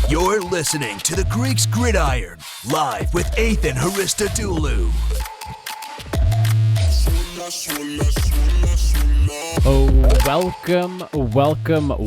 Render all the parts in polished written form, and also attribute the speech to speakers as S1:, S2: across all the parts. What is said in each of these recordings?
S1: You're listening to the Greeks Gridiron, live with Athan Hristodulu.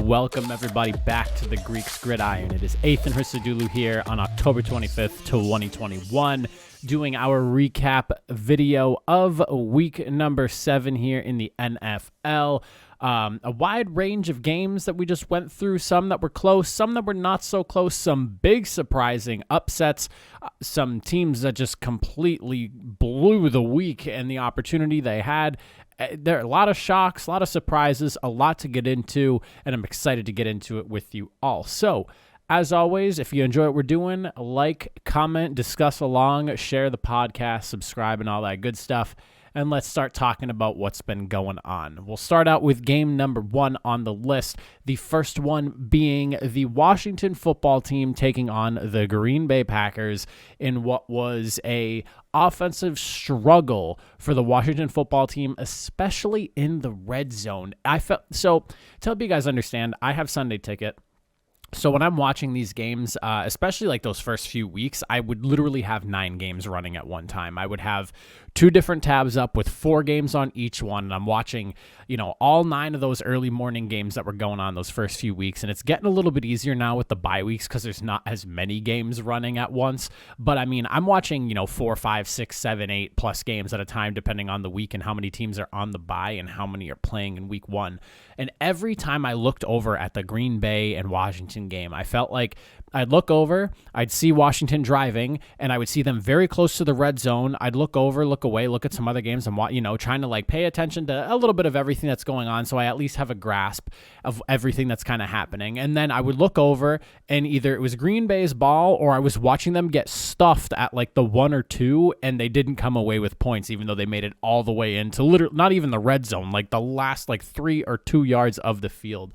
S2: Welcome everybody back to the Greeks Gridiron. It is Athan Hristodulu here on October 25th, 2021, doing our recap video of week number 7 here in the NFL. A wide range of games that we just went through, some that were close, some that were not so close, some big surprising upsets, some teams that just completely blew the week and the opportunity they had. There are a lot of shocks, a lot of surprises, a lot to get into, and I'm excited to get into it with you all. So, as always, if you enjoy what we're doing, like, comment, discuss along, share the podcast, subscribe, and all that good stuff. And let's start talking about what's been going on. We'll start out with game number 1 on the list. The first one being the Washington football team taking on the Green Bay Packers in what was a offensive struggle for the Washington football team, especially in the red zone. To help you guys understand, I have Sunday Ticket. So when I'm watching these games, especially like those first few weeks, I would literally have 9 games running at one time. I would have 2 different tabs up with 4 games on each one. And I'm watching, all 9 of those early morning games that were going on those first few weeks. And it's getting a little bit easier now with the bye weeks because there's not as many games running at once. But I mean, I'm watching, 4, 5, 6, 7, 8 plus games at a time, depending on the week and how many teams are on the bye and how many are playing in week 1. And every time I looked over at the Green Bay and Washington game, I felt like I'd look over, I'd see Washington driving, and I would see them very close to the red zone. I'd look over, look away, look at some other games, and trying to like pay attention to a little bit of everything that's going on, so I at least have a grasp of everything that's kind of happening. And then I would look over, and either it was Green Bay's ball, or I was watching them get stuffed at like the 1 or 2, and they didn't come away with points, even though they made it all the way into literally not even the red zone, like the last like 3 or 2 yards of the field.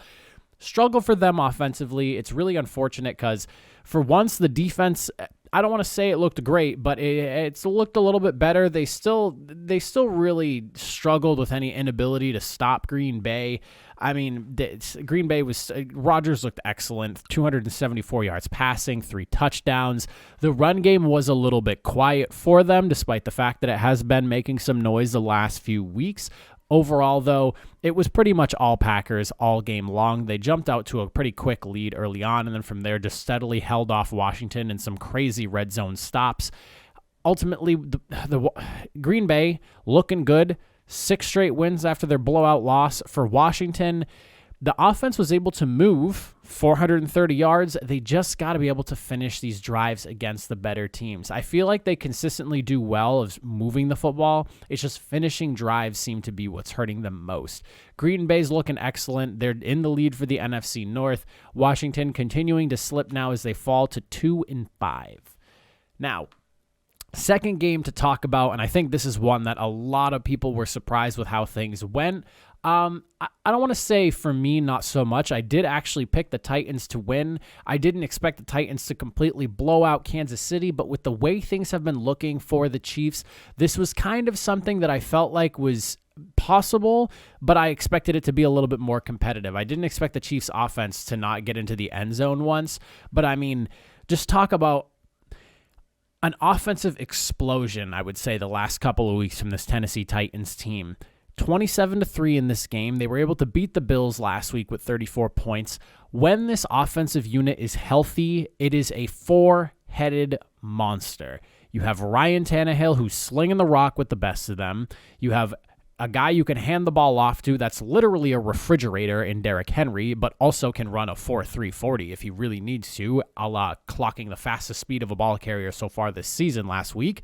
S2: Struggle for them offensively. It's really unfortunate because for once the defense, I don't want to say it looked great, but it's looked a little bit better. They still really struggled with any inability to stop Green Bay. I mean, Green Bay Rodgers looked excellent, 274 yards passing, 3 touchdowns. The run game was a little bit quiet for them, despite the fact that it has been making some noise the last few weeks. Overall, though, it was pretty much all Packers all game long. They jumped out to a pretty quick lead early on, and then from there just steadily held off Washington in some crazy red zone stops. Ultimately, the Green Bay looking good. 6 straight wins after their blowout loss. For Washington, the offense was able to move 430 yards. They just got to be able to finish these drives against the better teams. I feel like they consistently do well of moving the football. It's just finishing drives seem to be what's hurting them most. Green Bay's looking excellent. They're in the lead for the NFC North. Washington continuing to slip now as they fall to 2-5. Now, second game to talk about, and I think this is one that a lot of people were surprised with how things went. I don't want to say for me, not so much. I did actually pick the Titans to win. I didn't expect the Titans to completely blow out Kansas City, but with the way things have been looking for the Chiefs, this was kind of something that I felt like was possible, but I expected it to be a little bit more competitive. I didn't expect the Chiefs offense to not get into the end zone once, but I mean, just talk about an offensive explosion, I would say, the last couple of weeks from this Tennessee Titans team. 27-3 in this game. They were able to beat the Bills last week with 34 points. When this offensive unit is healthy, it is a 4-headed monster. You have Ryan Tannehill, who's slinging the rock with the best of them. You have a guy you can hand the ball off to that's literally a refrigerator in Derrick Henry, but also can run a 4.3 40 if he really needs to, a la clocking the fastest speed of a ball carrier so far this season last week.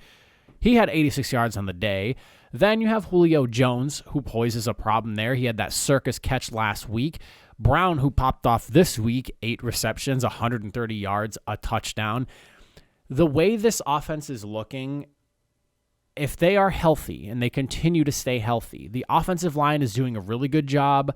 S2: He had 86 yards on the day. Then you have Julio Jones, who poses a problem there. He had that circus catch last week. Brown, who popped off this week, 8 receptions, 130 yards, a touchdown. The way this offense is looking, if they are healthy and they continue to stay healthy, the offensive line is doing a really good job.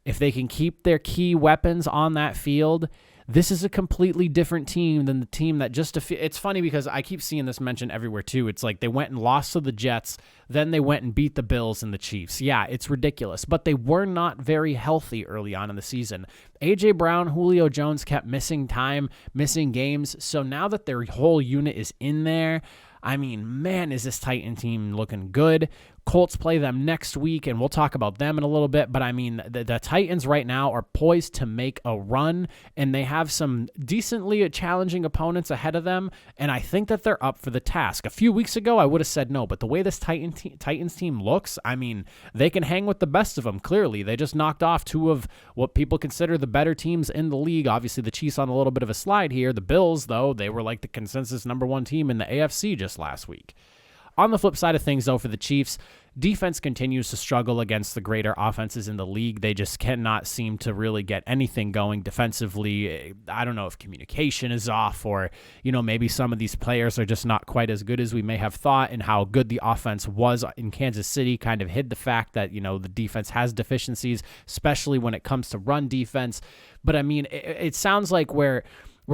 S2: If they can keep their key weapons on that field, this is a completely different team than the team that just, it's funny because I keep seeing this mentioned everywhere too. It's like they went and lost to the Jets, then they went and beat the Bills and the Chiefs. Yeah, it's ridiculous, but they were not very healthy early on in the season. A.J. Brown, Julio Jones kept missing time, missing games. So now that their whole unit is in there, I mean, man, is this Titan team looking good. Colts play them next week, and we'll talk about them in a little bit. But, I mean, the Titans right now are poised to make a run, and they have some decently challenging opponents ahead of them, and I think that they're up for the task. A few weeks ago, I would have said no, but the way this Titans team looks, I mean, they can hang with the best of them, clearly. They just knocked off two of what people consider the better teams in the league. Obviously, the Chiefs on a little bit of a slide here. The Bills, though, they were like the consensus number one team in the AFC just last week. On the flip side of things, though, for the Chiefs, defense continues to struggle against the greater offenses in the league. They just cannot seem to really get anything going defensively. I don't know if communication is off or, maybe some of these players are just not quite as good as we may have thought, and how good the offense was in Kansas City kind of hid the fact that, the defense has deficiencies, especially when it comes to run defense. But, I mean, it sounds like we're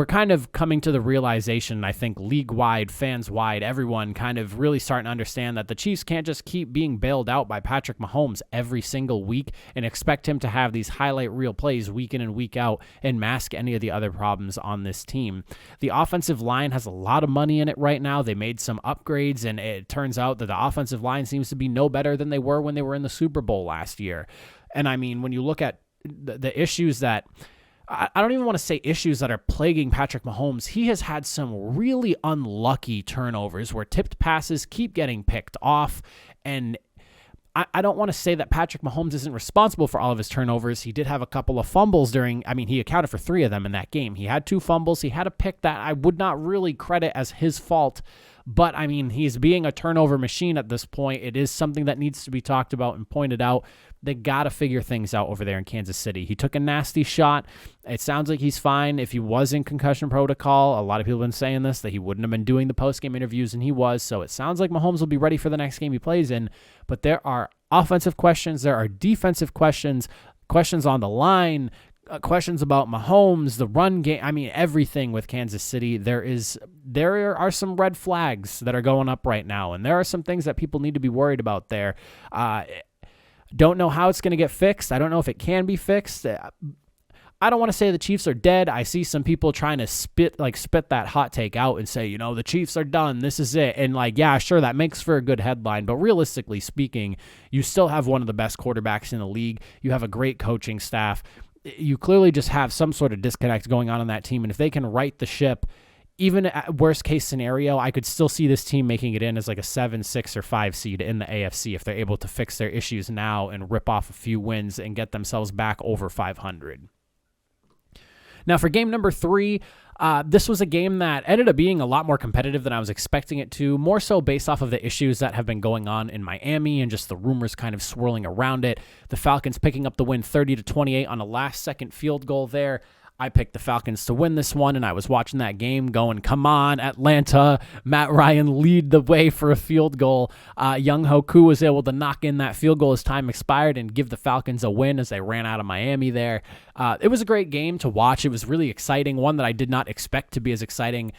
S2: kind of coming to the realization, I think, league-wide, fans-wide, everyone kind of really starting to understand that the Chiefs can't just keep being bailed out by Patrick Mahomes every single week and expect him to have these highlight reel plays week in and week out and mask any of the other problems on this team. The offensive line has a lot of money in it right now. They made some upgrades, and it turns out that the offensive line seems to be no better than they were when they were in the Super Bowl last year. And, I mean, when you look at the issues that I don't even want to say issues that are plaguing Patrick Mahomes. He has had some really unlucky turnovers where tipped passes keep getting picked off. And I don't want to say that Patrick Mahomes isn't responsible for all of his turnovers. He did have a couple of fumbles he accounted for 3 of them in that game. He had 2 fumbles. He had a pick that I would not really credit as his fault. But, I mean, he's being a turnover machine at this point. It is something that needs to be talked about and pointed out. They got to figure things out over there in Kansas City. He took a nasty shot. It sounds like he's fine. If he was in concussion protocol, a lot of people have been saying this, that he wouldn't have been doing the post-game interviews, and he was. So it sounds like Mahomes will be ready for the next game he plays in. But there are offensive questions. There are defensive questions, questions on the line, questions about Mahomes, the run game. I mean, everything with Kansas City. There are some red flags that are going up right now, and there are some things that people need to be worried about there. Don't know how it's going to get fixed. I don't know if it can be fixed. I don't want to say the Chiefs are dead. I see some people trying to spit that hot take out and say, the Chiefs are done. This is it. And yeah, sure, that makes for a good headline. But realistically speaking, you still have one of the best quarterbacks in the league. You have a great coaching staff. You clearly just have some sort of disconnect going on that team. And if they can right the ship, even at worst case scenario, I could still see this team making it in as like a 7, 6, or 5 seed in the AFC if they're able to fix their issues now and rip off a few wins and get themselves back over 500. Now, for game number 3, this was a game that ended up being a lot more competitive than I was expecting it to, more so based off of the issues that have been going on in Miami and just the rumors kind of swirling around it. The Falcons picking up the win 30-28 on a last-second field goal there. I picked the Falcons to win this one, and I was watching that game going, come on, Atlanta. Matt Ryan lead the way for a field goal. Young Hoku was able to knock in that field goal as time expired and give the Falcons a win as they ran out of Miami there. It was a great game to watch. It was really exciting, one that I did not expect to be as exciting.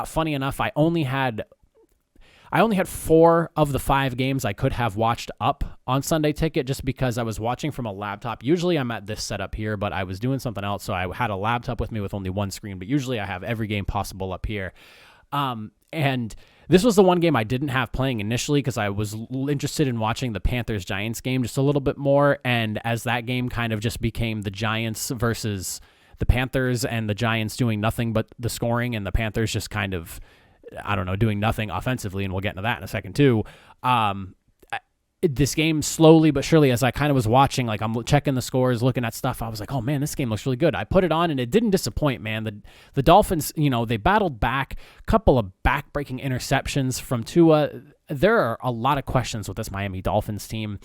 S2: Funny enough, I only had 4 of the 5 games I could have watched up on Sunday Ticket just because I was watching from a laptop. Usually I'm at this setup here, but I was doing something else, so I had a laptop with me with only one screen, but usually I have every game possible up here. And this was the one game I didn't have playing initially because I was interested in watching the Panthers-Giants game just a little bit more, and as that game kind of just became the Giants versus the Panthers and the Giants doing nothing but the scoring and the Panthers just kind of doing nothing offensively, and we'll get into that in a second too. This game slowly but surely, as I kind of was watching, like I'm checking the scores, looking at stuff, I was like, oh man, this game looks really good. I put it on and it didn't disappoint, man. The Dolphins, they battled back, a couple of back-breaking interceptions from Tua. There are a lot of questions with this Miami Dolphins team.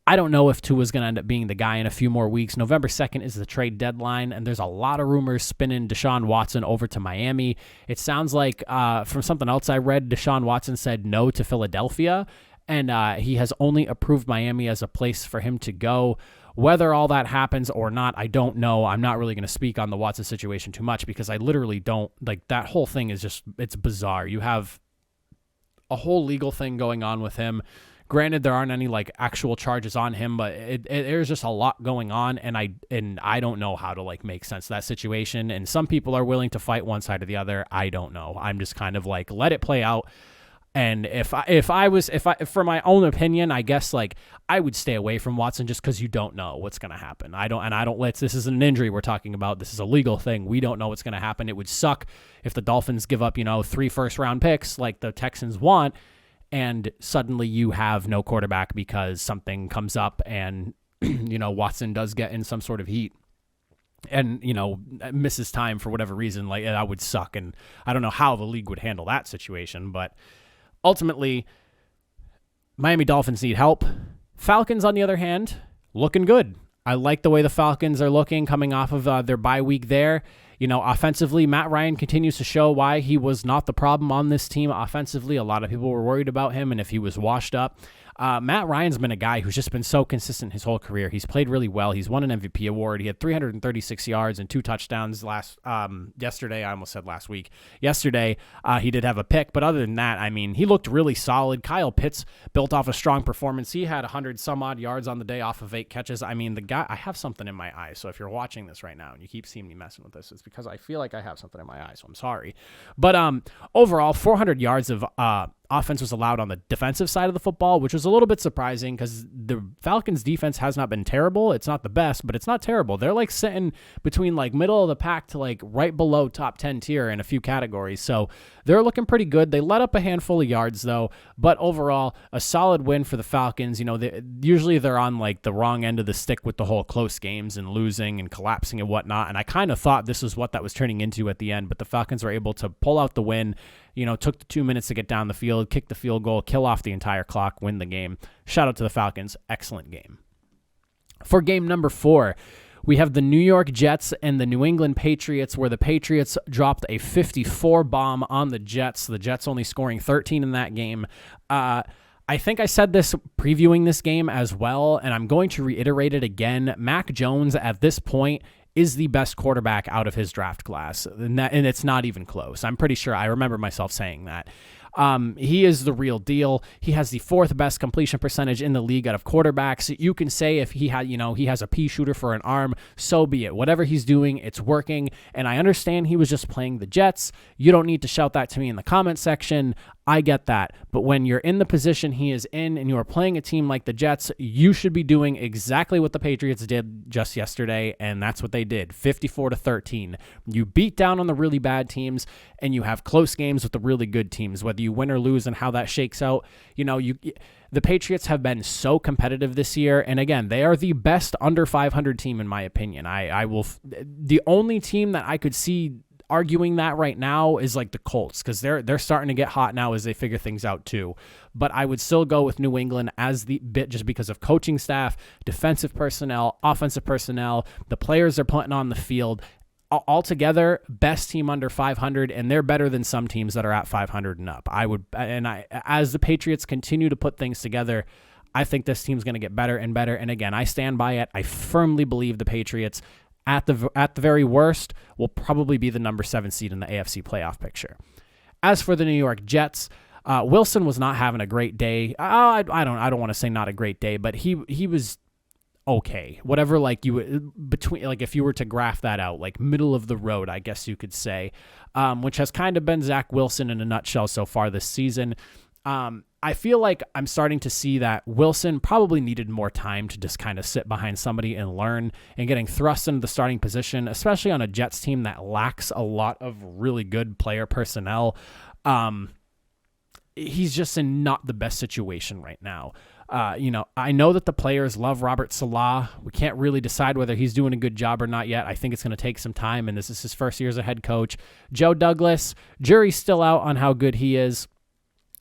S2: I don't know if Tua's going to end up being the guy in a few more weeks. November 2nd is the trade deadline, and there's a lot of rumors spinning Deshaun Watson over to Miami. It sounds like, from something else I read, Deshaun Watson said no to Philadelphia, and he has only approved Miami as a place for him to go. Whether all that happens or not, I don't know. I'm not really going to speak on the Watson situation too much because I literally don't, like, that whole thing is just, it's bizarre. You have a whole legal thing going on with him. Granted, there aren't any like actual charges on him, but there's just a lot going on, and I don't know how to like make sense of that situation. And some people are willing to fight one side or the other. I don't know. I'm just kind of like, let it play out. And if for my own opinion, I guess like I would stay away from Watson just because you don't know what's going to happen. This isn't an injury we're talking about. This is a legal thing. We don't know what's going to happen. It would suck if the Dolphins give up, 3 first-round picks like the Texans want, and suddenly you have no quarterback because something comes up and, Watson does get in some sort of heat and, misses time for whatever reason. Like, that would suck. And I don't know how the league would handle that situation, but ultimately, Miami Dolphins need help. Falcons, on the other hand, looking good. I like the way the Falcons are looking coming off of their bye week there. Offensively, Matt Ryan continues to show why he was not the problem on this team offensively. A lot of people were worried about him and if he was washed up. Matt Ryan's been a guy who's just been so consistent his whole career. He's played really well. He's won an MVP award. He had 336 yards and 2 touchdowns yesterday. I almost said last week. Yesterday, he did have a pick, but other than that, I mean, he looked really solid. Kyle Pitts built off a strong performance. He had 100 some odd yards on the day off of 8 catches. I mean, the guy, I have something in my eye. So if you're watching this right now and you keep seeing me messing with this, it's because I feel like I have something in my eye. So I'm sorry. But overall, 400 yards of offense was allowed on the defensive side of the football, which was a little bit surprising because the Falcons defense has not been terrible. It's not the best, but it's not terrible. They're like sitting between like middle of the pack to like right below top 10 tier in a few categories. So they're looking pretty good. They let up a handful of yards though, but overall a solid win for the Falcons. Usually they're on like the wrong end of the stick with the whole close games and losing and collapsing and whatnot. And I kind of thought this was what that was turning into at the end, but the Falcons were able to pull out the win. Took the 2 minutes to get down the field, kick the field goal, kill off the entire clock, win the game. Shout out to the Falcons. Excellent game. For game number 4, we have the New York Jets and the New England Patriots, where the Patriots dropped a 54 bomb on the Jets. The Jets only scoring 13 in that game. I think I said this previewing this game as well, and I'm going to reiterate it again. Mac Jones at this point is the best quarterback out of his draft class, and it's not even close. I'm pretty sure I remember myself saying that. He is the real deal. He has the 4th best completion percentage in the league out of quarterbacks. You can say if he had, he has a pea shooter for an arm, so be it. Whatever he's doing, it's working. And I understand he was just playing the Jets. You don't need to shout that to me in the comment section. I get that. But when you're in the position he is in and you are playing a team like the Jets, you should be doing exactly what the Patriots did just yesterday. And that's what they did. 54-13. You beat down on the really bad teams and you have close games with the really good teams, whether you win or lose and how that shakes out. The Patriots have been so competitive this year. And again, they are the best under 500 team in my opinion. The only team that I could see arguing that right now is like the Colts, because they're starting to get hot now as they figure things out too. But I would still go with New England as the bit just because of coaching staff, defensive personnel, offensive personnel, the players they're putting on the field. Altogether, best team under 500, and they're better than some teams that are at 500 and up. As the Patriots continue to put things together, I think this team's going to get better and better. And again, I stand by it. I firmly believe the Patriots, at the very worst, will probably be the number 7 seed in the AFC playoff picture. As for the New York Jets, Wilson was not having a great day. I don't want to say not a great day, but he was okay. Whatever, like if you were to graph that out, like middle of the road, I guess you could say, which has kind of been Zach Wilson in a nutshell so far this season. I feel like I'm starting to see that Wilson probably needed more time to just kind of sit behind somebody and learn, and getting thrust into the starting position, especially on a Jets team that lacks a lot of really good player personnel. He's just in not the best situation right now. I know that the players love Robert Saleh. We can't really decide whether he's doing a good job or not yet. I think it's going to take some time, and this is his first year as a head coach. Joe Douglas, jury's still out on how good he is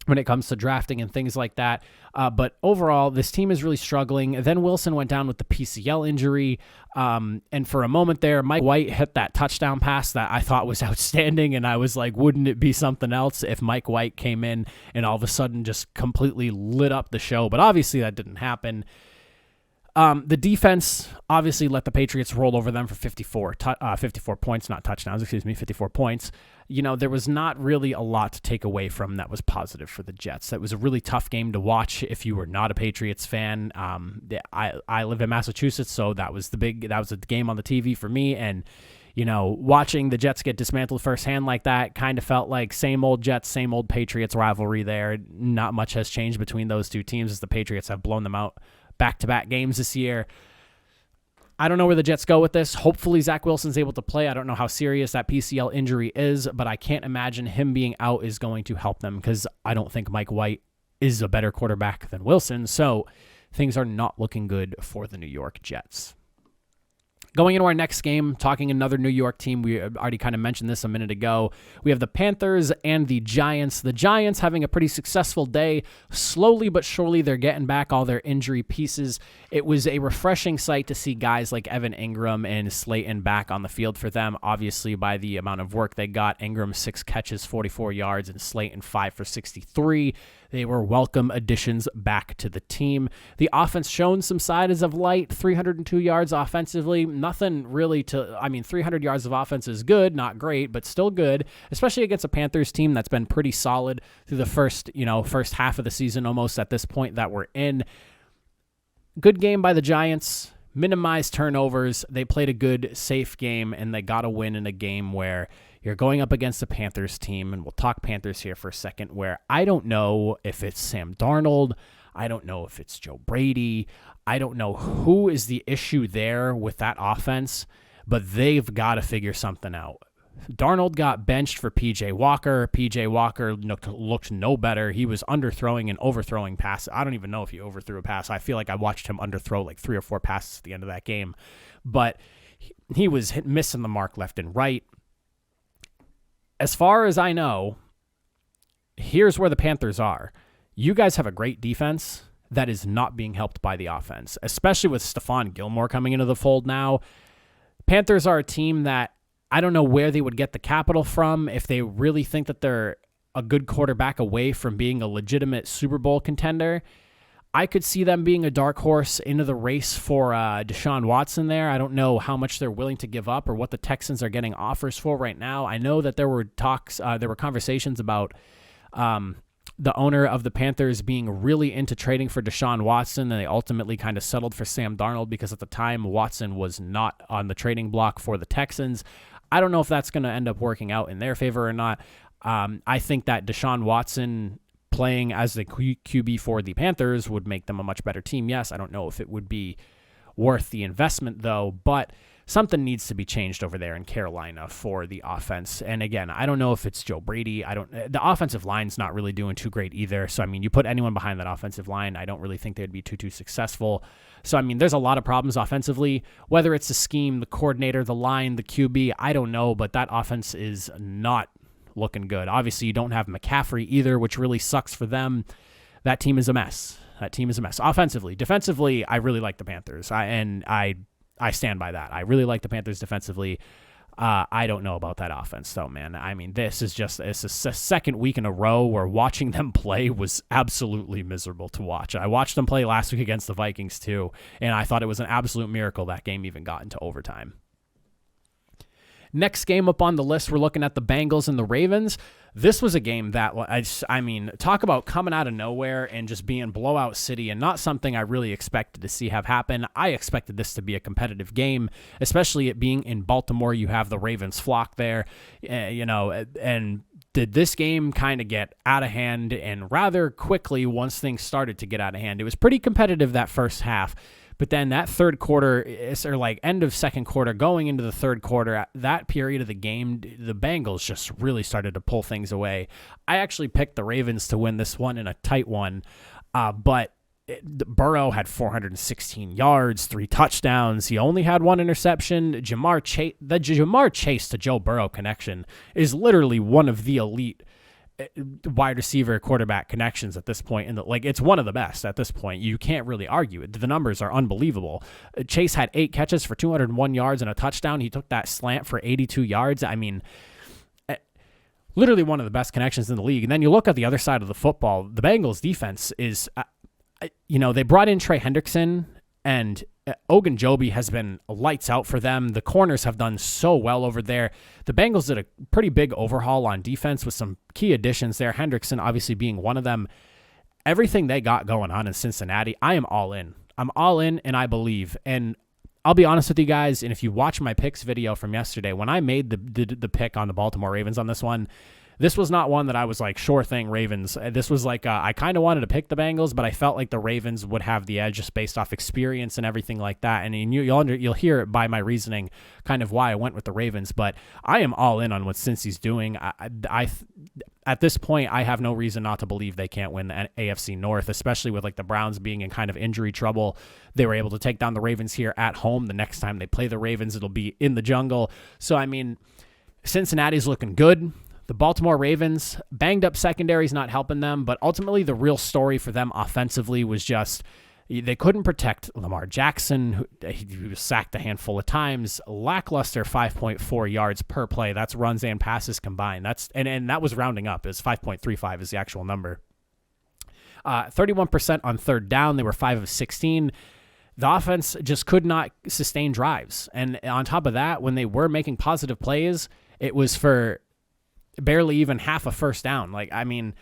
S2: when it comes to drafting and things like that. But overall, this team is really struggling. Then Wilson went down with the PCL injury. And for a moment there, Mike White hit that touchdown pass that I thought was outstanding. And I was like, wouldn't it be something else if Mike White came in and all of a sudden just completely lit up the show? But obviously that didn't happen. The defense obviously let the Patriots roll over them for 54 points, not touchdowns, 54 points. There was not really a lot to take away from that was positive for the Jets. That was a really tough game to watch if you were not a Patriots fan. I live in Massachusetts, so that was a game on the TV for me, and watching the Jets get dismantled firsthand like that kind of felt like same old Jets, same old Patriots rivalry there. Not much has changed between those two teams as the Patriots have blown them out back-to-back games this year. I don't know where the Jets go with this. Hopefully Zach Wilson's able to play. I don't know how serious that PCL injury is, but I can't imagine him being out is going to help them because I don't think Mike White is a better quarterback than Wilson. So things are not looking good for the New York Jets. Going into our next game, talking another New York team, we already kind of mentioned this a minute ago. We have the Panthers and the Giants. The Giants having a pretty successful day. Slowly but surely, they're getting back all their injury pieces. It was a refreshing sight to see guys like Evan Ingram and Slayton back on the field for them. Obviously, by the amount of work they got, Ingram 6 catches, 44 yards, and Slayton 5 for 63. They were welcome additions back to the team. The offense shown some signs of light, 302 yards offensively. Nothing really 300 yards of offense is good, not great, but still good, especially against a Panthers team that's been pretty solid through the first half of the season almost at this point that we're in. Good game by the Giants. Minimized turnovers. They played a good, safe game, and they got a win in a game where you're going up against the Panthers team, and we'll talk Panthers here for a second, where I don't know if it's Sam Darnold. I don't know if it's Joe Brady. I don't know who is the issue there with that offense, but they've got to figure something out. Darnold got benched for P.J. Walker. P.J. Walker looked no better. He was underthrowing and overthrowing passes. I don't even know if he overthrew a pass. I feel like I watched him underthrow like 3 or 4 passes at the end of that game. But he was missing the mark left and right. As far as I know, here's where the Panthers are. You guys have a great defense that is not being helped by the offense, especially with Stephon Gilmore coming into the fold now. Panthers are a team that I don't know where they would get the capital from if they really think that they're a good quarterback away from being a legitimate Super Bowl contender. I could see them being a dark horse into the race for Deshaun Watson there. I don't know how much they're willing to give up or what the Texans are getting offers for right now. I know that there were conversations about the owner of the Panthers being really into trading for Deshaun Watson, and they ultimately kind of settled for Sam Darnold because at the time Watson was not on the trading block for the Texans. I don't know if that's going to end up working out in their favor or not. I think that Deshaun Watson playing as the QB for the Panthers would make them a much better team. Yes, I don't know if it would be worth the investment though, but something needs to be changed over there in Carolina for the offense. And again, I don't know if it's Joe Brady. The offensive line's not really doing too great either. So, you put anyone behind that offensive line, I don't really think they'd be too successful. So, there's a lot of problems offensively, whether it's the scheme, the coordinator, the line, the QB, I don't know, but that offense is not looking good. Obviously, you don't have McCaffrey either, which really sucks for them. That team is a mess. Offensively. Defensively, I really like the Panthers. I stand by that. I really like the Panthers defensively. I don't know about that offense, though, man. It's a second week in a row where watching them play was absolutely miserable to watch. I watched them play last week against the Vikings, too, and I thought it was an absolute miracle that game even got into overtime. Next game up on the list, we're looking at the Bengals and the Ravens. This was a game that, talk about coming out of nowhere and just being blowout city and not something I really expected to see have happen. I expected this to be a competitive game, especially it being in Baltimore. You have the Ravens flock there, and did this game kind of get out of hand and rather quickly once things started to get out of hand. It was pretty competitive that first half. But then that third quarter, end of second quarter, going into the third quarter, that period of the game, the Bengals just really started to pull things away. I actually picked the Ravens to win this one in a tight one, but Burrow had 416 yards, 3 touchdowns. He only had 1 interception. The Jamar Chase to Joe Burrow connection is literally one of the elite wide receiver quarterback connections at this point, and it's one of the best at this point. You can't really argue it. The numbers are unbelievable. Chase had 8 catches for 201 yards and a touchdown. He took that slant for 82 yards. Literally one of the best connections in the league. And then you look at the other side of the football, the Bengals defense is, they brought in Trey Hendrickson, And Ogunjobi has been lights out for them. The corners have done so well over there. The Bengals did a pretty big overhaul on defense with some key additions there. Hendrickson obviously being one of them. Everything they got going on in Cincinnati, I am all in. I'm all in, and I believe. And I'll be honest with you guys, and if you watch my picks video from yesterday, when I made the pick on the Baltimore Ravens on this one, this was not one that I was like, sure thing, Ravens. This was like, I kind of wanted to pick the Bengals, but I felt like the Ravens would have the edge just based off experience and everything like that. And you'll hear it by my reasoning kind of why I went with the Ravens, but I am all in on what Cincy's doing. At this point, I have no reason not to believe they can't win the AFC North, especially with like the Browns being in kind of injury trouble. They were able to take down the Ravens here at home. The next time they play the Ravens, it'll be in the jungle. So, I mean, Cincinnati's looking good. The Baltimore Ravens, banged up secondary's not helping them, but ultimately the real story for them offensively was just they couldn't protect Lamar Jackson. He was sacked a handful of times. Lackluster 5.4 yards per play. That's runs and passes combined. And that was rounding up. Is 5.35 is the actual number. 31% on third down. They were 5 of 16. The offense just could not sustain drives. And on top of that, when they were making positive plays, it was for barely even half a first down. Like, I mean,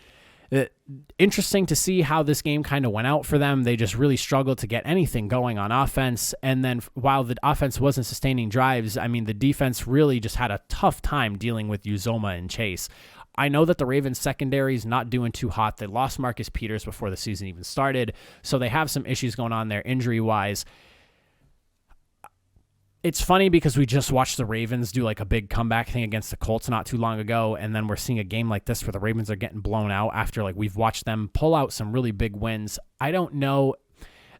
S2: interesting to see how this game kind of went out for them. They just really struggled to get anything going on offense. And then while the offense wasn't sustaining drives, I mean, the defense really just had a tough time dealing with Uzomah and Chase. I know that the Ravens secondary is not doing too hot. They lost Marcus Peters before the season even started, so they have some issues going on there injury-wise. It's funny because we just watched the Ravens do like a big comeback thing against the Colts not too long ago, and then we're seeing a game like this where the Ravens are getting blown out after like we've watched them pull out some really big wins. I don't know.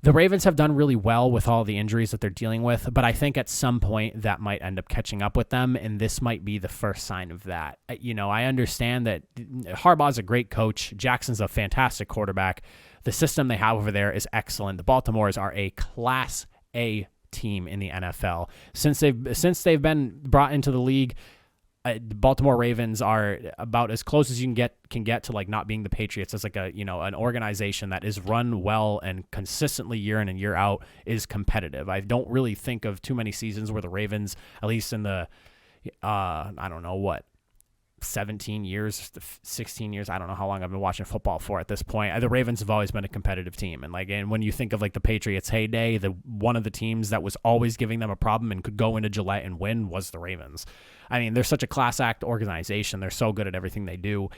S2: The Ravens have done really well with all the injuries that they're dealing with, but I think at some point that might end up catching up with them, and this might be the first sign of that. You know, I understand that Harbaugh's a great coach. Jackson's a fantastic quarterback. The system they have over there is excellent. The Baltimores are a Class A team in the NFL. Since they've been brought into the league, the Baltimore Ravens are about as close as you can get to like not being the Patriots as like an organization that is run well and consistently year in and year out is competitive. I don't really think of too many seasons where the Ravens, at least in the 17 years, 16 years. I don't know how long I've been watching football for at this point. The Ravens have always been a competitive team. And when you think of like the Patriots heyday, one of the teams that was always giving them a problem and could go into Gillette and win was the Ravens. I mean, they're such a class act organization. They're so good at everything they do.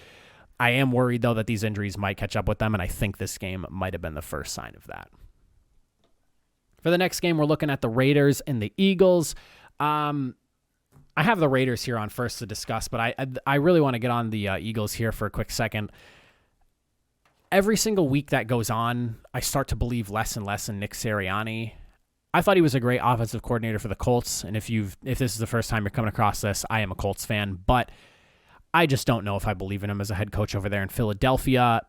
S2: I am worried though that these injuries might catch up with them. And I think this game might have been the first sign of that. For the next game, we're looking at the Raiders and the Eagles. I have the Raiders here on first to discuss, but I really want to get on the Eagles here for a quick second. Every single week that goes on, I start to believe less and less in Nick Sirianni. I thought he was a great offensive coordinator for the Colts, and if this is the first time you're coming across this, I am a Colts fan, but I just don't know if I believe in him as a head coach over there in Philadelphia.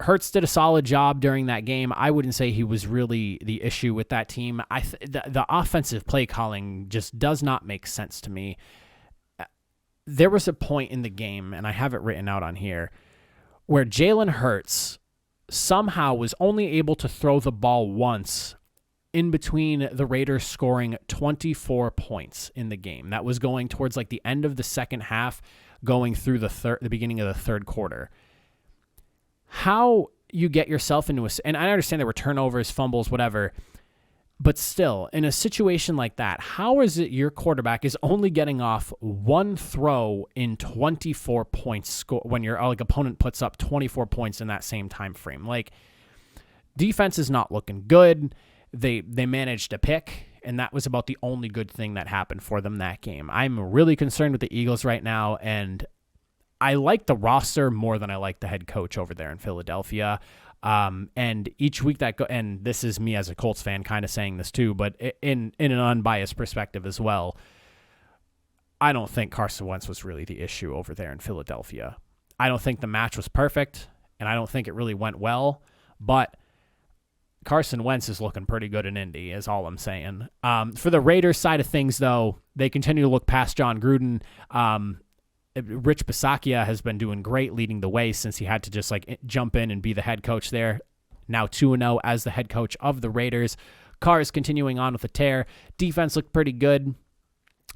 S2: Hurts did a solid job during that game. I wouldn't say he was really the issue with that team. The offensive play calling just does not make sense to me. There was a point in the game, and I have it written out on here, where Jalen Hurts somehow was only able to throw the ball once in between the Raiders scoring 24 points in the game. That was going towards like the end of the second half, going through the beginning of the third quarter. How you get yourself into and I understand there were turnovers, fumbles, whatever, but still, in a situation like that, how is it your quarterback is only getting off one throw in 24 points score when your opponent puts up 24 points in that same time frame? Like, defense is not looking good. They managed a pick, and that was about the only good thing that happened for them that game. I'm really concerned with the Eagles right now, and I like the roster more than I like the head coach over there in Philadelphia. And each week and this is me as a Colts fan kind of saying this too, but in an unbiased perspective as well, I don't think Carson Wentz was really the issue over there in Philadelphia. I don't think the match was perfect, and I don't think it really went well, but Carson Wentz is looking pretty good in Indy, is all I'm saying. For the Raiders side of things, though, they continue to look past John Gruden. Rich Bisaccia has been doing great leading the way since he had to just like jump in and be the head coach there. Now 2-0 as the head coach of the Raiders. Carr is continuing on with a tear. Defense looked pretty good.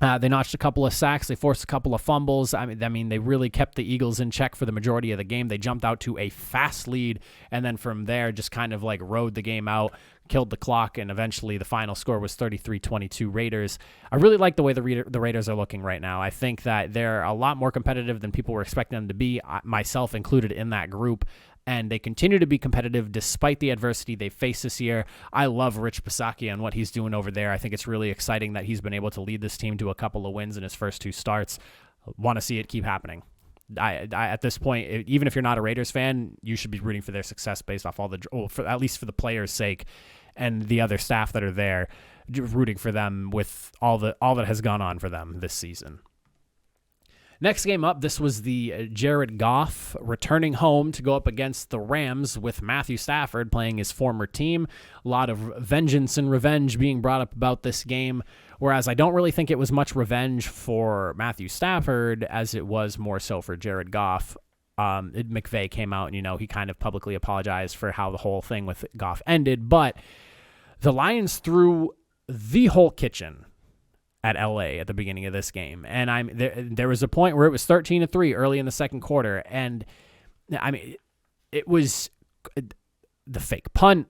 S2: They notched a couple of sacks. They forced a couple of fumbles. I mean, they really kept the Eagles in check for the majority of the game. They jumped out to a fast lead, and then from there just kind of like rode the game out, killed the clock, and eventually the final score was 33-22 Raiders. I really like the way the Raiders are looking right now. I think that they're a lot more competitive than people were expecting them to be, myself included in that group. And they continue to be competitive despite the adversity they face this year. I love Rich Bisaccia and what he's doing over there. I think it's really exciting that he's been able to lead this team to a couple of wins in his first 2 starts. Want to see it keep happening. I at this point, even if you're not a Raiders fan, you should be rooting for their success based off at least for the players' sake and the other staff that are there, rooting for them with all that has gone on for them this season. Next game up, this was the Jared Goff returning home to go up against the Rams with Matthew Stafford playing his former team. A lot of vengeance and revenge being brought up about this game, whereas I don't really think it was much revenge for Matthew Stafford as it was more so for Jared Goff. McVay came out and, he kind of publicly apologized for how the whole thing with Goff ended, but the Lions threw the whole kitchen at LA at the beginning of this game. And there was a point where it was 13-3 early in the second quarter. And I mean, it was the fake punt,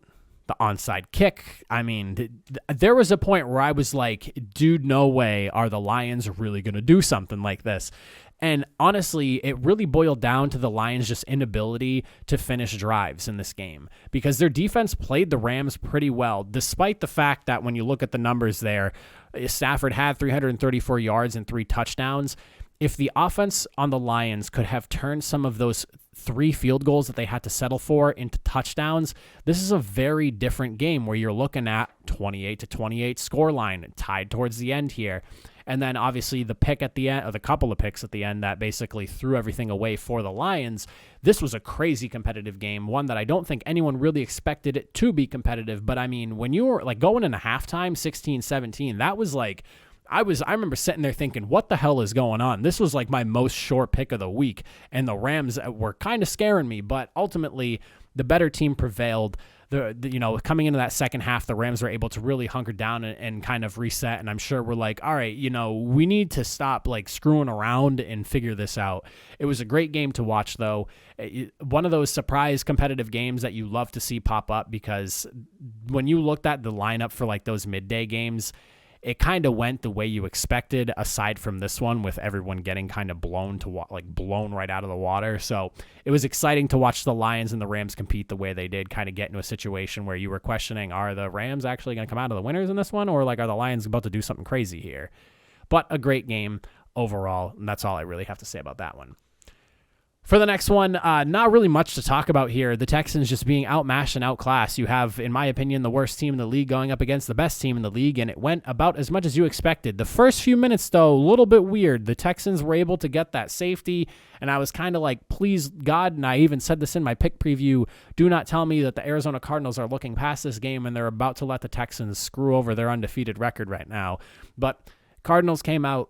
S2: the onside kick. I mean, there was a point where I was like, dude, no way are the Lions really going to do something like this. And honestly, it really boiled down to the Lions' just inability to finish drives in this game because their defense played the Rams pretty well, despite the fact that when you look at the numbers there, Stafford had 334 yards and 3 touchdowns. If the offense on the Lions could have turned some of those 3 field goals that they had to settle for into touchdowns, this is a very different game where you're looking at 28-28 scoreline tied towards the end here. And then obviously the pick at the end, or the couple of picks at the end that basically threw everything away for the Lions. This was a crazy competitive game, one that I don't think anyone really expected it to be competitive. But I mean, when you were like going into halftime, 16-17, that was like, I remember sitting there thinking, what the hell is going on? This was like my most sure pick of the week. And the Rams were kind of scaring me, but ultimately the better team prevailed. Coming into that second half, the Rams were able to really hunker down and kind of reset. And I'm sure we're like, all right, we need to stop like screwing around and figure this out. It was a great game to watch, though. One of those surprise competitive games that you love to see pop up, because when you looked at the lineup for like those midday games, it kind of went the way you expected, aside from this one with everyone getting kind of blown right out of the water. So it was exciting to watch the Lions and the Rams compete the way they did, kind of get into a situation where you were questioning, are the Rams actually going to come out of the winners in this one? Or like, are the Lions about to do something crazy here? But a great game overall. And that's all I really have to say about that one. For the next one, not really much to talk about here. The Texans just being outmatched and outclassed. You have, in my opinion, the worst team in the league going up against the best team in the league, and it went about as much as you expected. The first few minutes, though, a little bit weird. The Texans were able to get that safety, and I was kind of like, please, God, and I even said this in my pick preview, do not tell me that the Arizona Cardinals are looking past this game and they're about to let the Texans screw over their undefeated record right now. But Cardinals came out.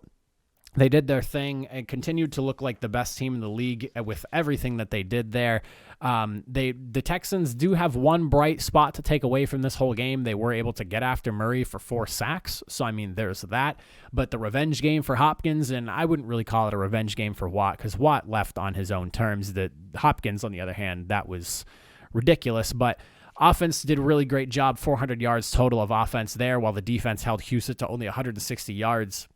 S2: They did their thing and continued to look like the best team in the league with everything that they did there. The Texans do have one bright spot to take away from this whole game. They were able to get after Murray for 4 sacks. So, I mean, there's that. But the revenge game for Hopkins, and I wouldn't really call it a revenge game for Watt because Watt left on his own terms. Hopkins, on the other hand, that was ridiculous. But offense did a really great job, 400 yards total of offense there, while the defense held Houston to only 160 yards.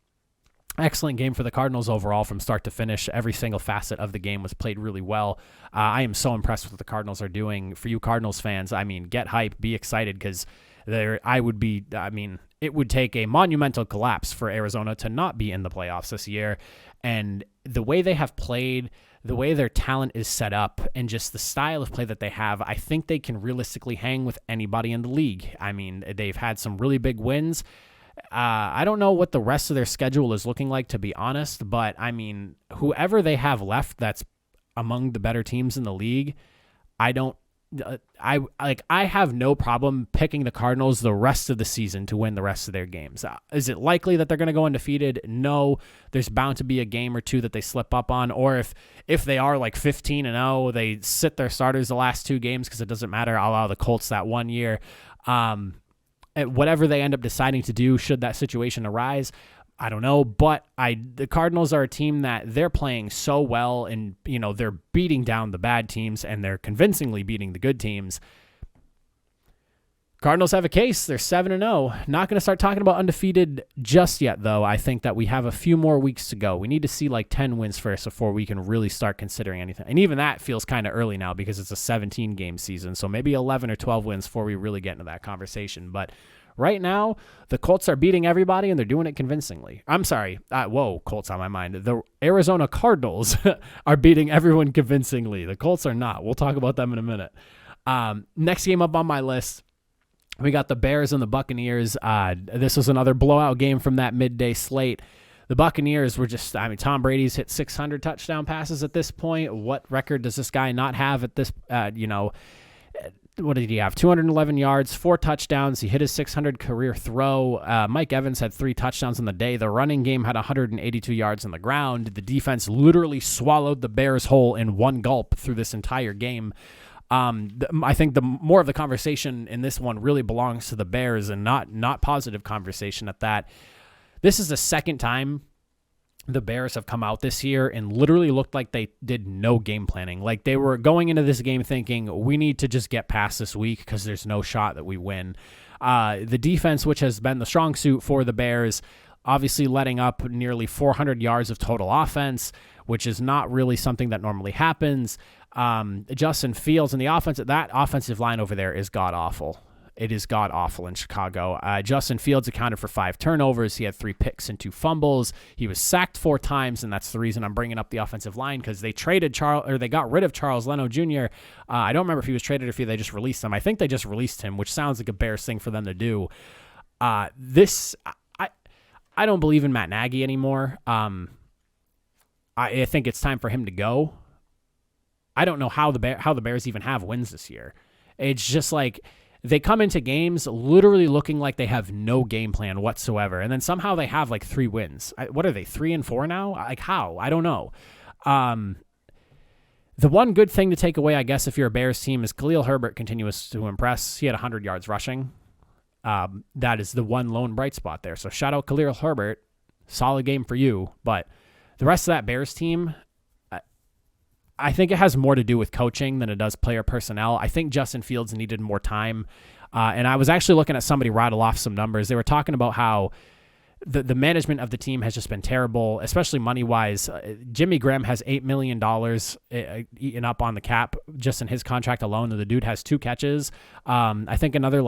S2: Excellent game for the Cardinals overall from start to finish. Every single facet of the game was played really well. I am so impressed with what the Cardinals are doing. For you Cardinals fans, I mean, get hype, be excited, because it would take a monumental collapse for Arizona to not be in the playoffs this year. And the way they have played, the way their talent is set up, and just the style of play that they have, I think they can realistically hang with anybody in the league. I mean, they've had some really big wins. I don't know what the rest of their schedule is looking like, to be honest, but I mean, whoever they have left that's among the better teams in the league, I have no problem picking the Cardinals the rest of the season to win the rest of their games. Is it likely that they're going to go undefeated? No. There's bound to be a game or two that they slip up on, or if they are like 15-0, they sit their starters the last 2 games because it doesn't matter. I'll allow the Colts that one year. whatever they end up deciding to do, should that situation arise, I don't know. But the Cardinals are a team that they're playing so well, and they're beating down the bad teams, and they're convincingly beating the good teams. Cardinals have a case. They're 7-0. Not going to start talking about undefeated just yet, though. I think that we have a few more weeks to go. We need to see like 10 wins first before we can really start considering anything. And even that feels kind of early now because it's a 17-game season. So maybe 11 or 12 wins before we really get into that conversation. But right now, the Colts are beating everybody, and they're doing it convincingly. I'm sorry. Colts on my mind. The Arizona Cardinals are beating everyone convincingly. The Colts are not. We'll talk about them in a minute. Next game up on my list, we got the Bears and the Buccaneers. This was another blowout game from that midday slate. The Buccaneers were Tom Brady's hit 600 touchdown passes at this point. What record does this guy not have at this, what did he have? 211 yards, 4 touchdowns. He hit his 600 career throw. Mike Evans had 3 touchdowns in the day. The running game had 182 yards on the ground. The defense literally swallowed the Bears whole in one gulp through this entire game. I think the more of the conversation in this one really belongs to the Bears, and not positive conversation at that. This is the second time the Bears have come out this year and literally looked like they did no game planning. Like they were going into this game thinking, we need to just get past this week because there's no shot that we win. The defense, which has been the strong suit for the Bears, obviously letting up nearly 400 yards of total offense, which is not really something that normally happens. Justin Fields and that offensive line over there is god-awful. It is god-awful in Chicago. Justin Fields accounted for 5 turnovers. He had 3 picks and 2 fumbles. He was sacked 4 times, and that's the reason I'm bringing up the offensive line, because they got rid of Charles Leno Jr. I don't remember if he was traded or if they just released him. I think they just released him, which sounds like a Bears thing for them to do. I don't believe in Matt Nagy anymore. I think it's time for him to go. I don't know how the Bears even have wins this year. It's just like they come into games literally looking like they have no game plan whatsoever, and then somehow they have like 3 wins. What are they, 3-4 now? Like how? I don't know. The one good thing to take away, I guess, if you're a Bears team, is Khalil Herbert continues to impress. He had 100 yards rushing. That is the one lone bright spot there. So shout out Khalil Herbert. Solid game for you. But the rest of that Bears team, I think it has more to do with coaching than it does player personnel. I think Justin Fields needed more time. And I was actually looking at somebody rattle off some numbers. They were talking about how the management of the team has just been terrible, especially money-wise. Jimmy Graham has $8 million eaten up on the cap just in his contract alone. The dude has 2 catches. I think another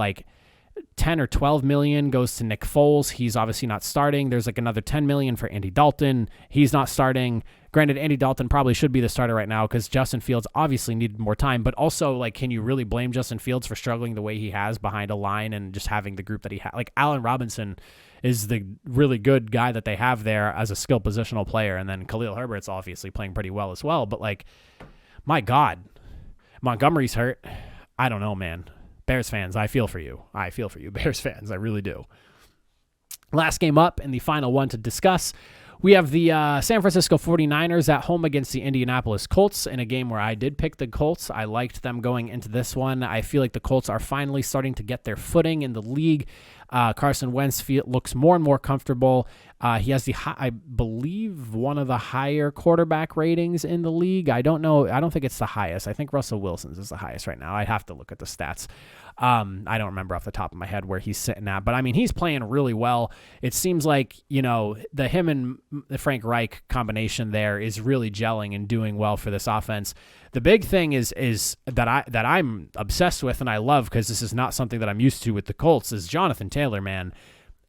S2: 10 or 12 million goes to Nick Foles. He's obviously not starting. There's another 10 million for Andy Dalton. He's not starting. Granted, Andy Dalton probably should be the starter right now because Justin Fields obviously needed more time, but also can you really blame Justin Fields for struggling the way he has behind a line and just having the group that he had? Allen Robinson is the really good guy that they have there as a skill positional player. And then Khalil Herbert's obviously playing pretty well as well, but my God, Montgomery's hurt. I don't know, man. Bears fans, I feel for you. Bears fans, I really do. Last game up and the final one to discuss, we have the San Francisco 49ers at home against the Indianapolis Colts in a game where I did pick the Colts. I liked them going into this one. I feel like the Colts are finally starting to get their footing in the league. Carson Wentz looks more and more comfortable. He has I believe, one of the higher quarterback ratings in the league. I don't know. I don't think it's the highest. I think Russell Wilson's is the highest right now. I'd have to look at the stats. I don't remember off the top of my head where he's sitting at, but he's playing really well. It seems like, the him and the Frank Reich combination there is really gelling and doing well for this offense. The big thing is that I'm obsessed with and I love, because this is not something that I'm used to with the Colts, is Jonathan Taylor, man.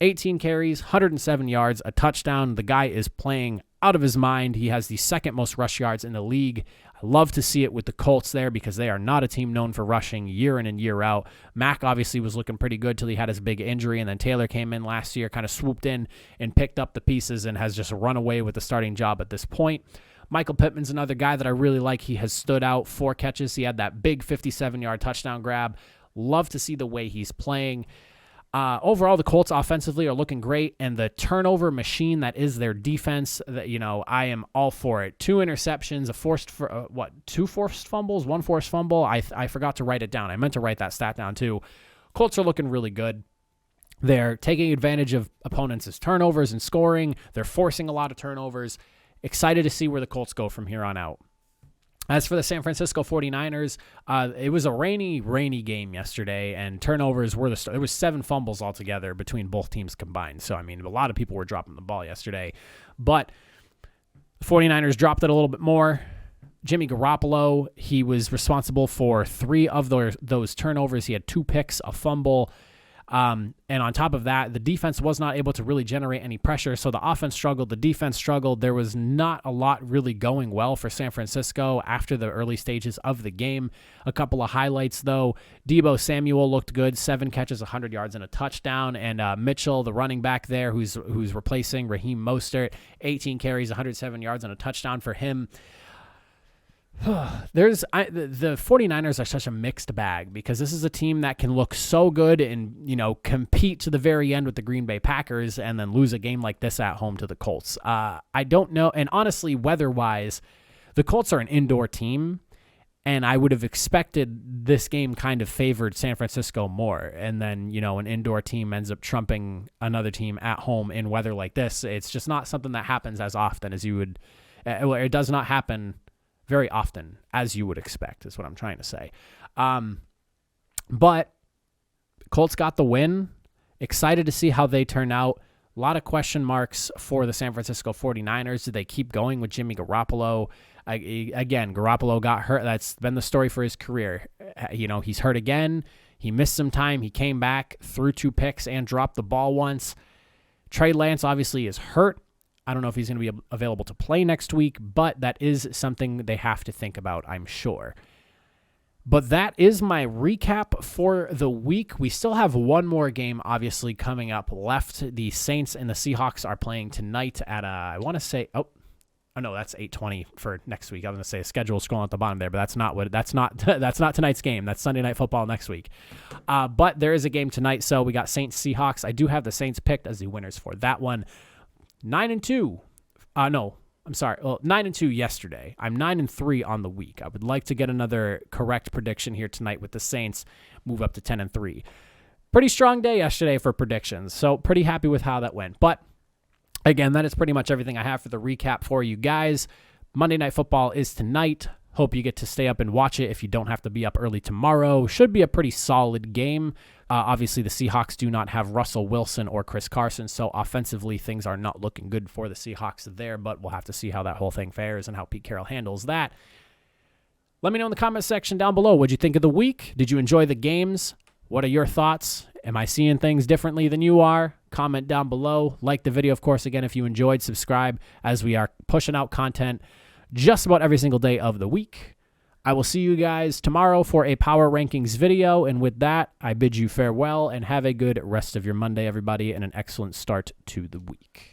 S2: 18 carries, 107 yards, a touchdown. The guy is playing out of his mind. He has the second most rush yards in the league. I love to see it with the Colts there because they are not a team known for rushing year in and year out. Mack obviously was looking pretty good till he had his big injury, and then Taylor came in last year, kind of swooped in and picked up the pieces and has just run away with the starting job at this point. Michael Pittman's another guy that I really like. He has stood out, 4 catches. He had that big 57-yard touchdown grab. Love to see the way he's playing. Overall, the Colts offensively are looking great, and the turnover machine that is their defense, I am all for it. 2 interceptions, 2 forced fumbles, 1 forced fumble. I forgot to write it down. I meant to write that stat down too. Colts are looking really good. They're taking advantage of opponents' turnovers and scoring. They're forcing a lot of turnovers. Excited to see where the Colts go from here on out. As for the San Francisco 49ers, it was a rainy game yesterday, and turnovers were there was 7 fumbles altogether between both teams combined. So, I mean, a lot of people were dropping the ball yesterday. But the 49ers dropped it a little bit more. Jimmy Garoppolo, he was responsible for 3 of those turnovers. He had 2 picks, a fumble. And on top of that, the defense was not able to really generate any pressure. So the offense struggled. The defense struggled. There was not a lot really going well for San Francisco after the early stages of the game. A couple of highlights, though. Deebo Samuel looked good. 7 catches, 100 yards, and a touchdown. And Mitchell, the running back there, who's replacing Raheem Mostert, 18 carries, 107 yards, and a touchdown for him. The 49ers are such a mixed bag because this is a team that can look so good and, compete to the very end with the Green Bay Packers and then lose a game like this at home to the Colts. I don't know. And honestly, weather-wise, the Colts are an indoor team, and I would have expected this game kind of favored San Francisco more. And then, an indoor team ends up trumping another team at home in weather like this. It's just not something that happens as often as you would. It does not happen very often, as you would expect, is what I'm trying to say. But Colts got the win. Excited to see how they turn out. A lot of question marks for the San Francisco 49ers. Do they keep going with Jimmy Garoppolo? Again, Garoppolo got hurt. That's been the story for his career. He's hurt again. He missed some time. He came back, threw 2 picks, and dropped the ball once. Trey Lance obviously is hurt. I don't know if he's going to be available to play next week, but that is something they have to think about, I'm sure. But that is my recap for the week. We still have one more game, obviously, coming up left. The Saints and the Seahawks are playing tonight at, I want to say, oh no, that's 8:20 for next week. I was going to say a schedule scrolling at the bottom there, but that's not tonight's game. That's Sunday Night Football next week. But there is a game tonight, so we got Saints Seahawks. I do have the Saints picked as the winners for that one. 9-2. No, I'm sorry. Well, 9-2 yesterday. I'm 9-3 on the week. I would like to get another correct prediction here tonight with the Saints, move up to 10-3. Pretty strong day yesterday for predictions, so pretty happy with how that went. But again, that is pretty much everything I have for the recap for you guys. Monday Night Football is tonight. Hope you get to stay up and watch it if you don't have to be up early tomorrow. Should be a pretty solid game. Obviously, the Seahawks do not have Russell Wilson or Chris Carson, so offensively, things are not looking good for the Seahawks there, but we'll have to see how that whole thing fares and how Pete Carroll handles that. Let me know in the comment section down below. What'd you think of the week? Did you enjoy the games? What are your thoughts? Am I seeing things differently than you are? Comment down below. Like the video, of course, again, if you enjoyed. Subscribe, as we are pushing out content just about every single day of the week. I will see you guys tomorrow for a Power Rankings video, and with that, I bid you farewell and have a good rest of your Monday, everybody, and an excellent start to the week.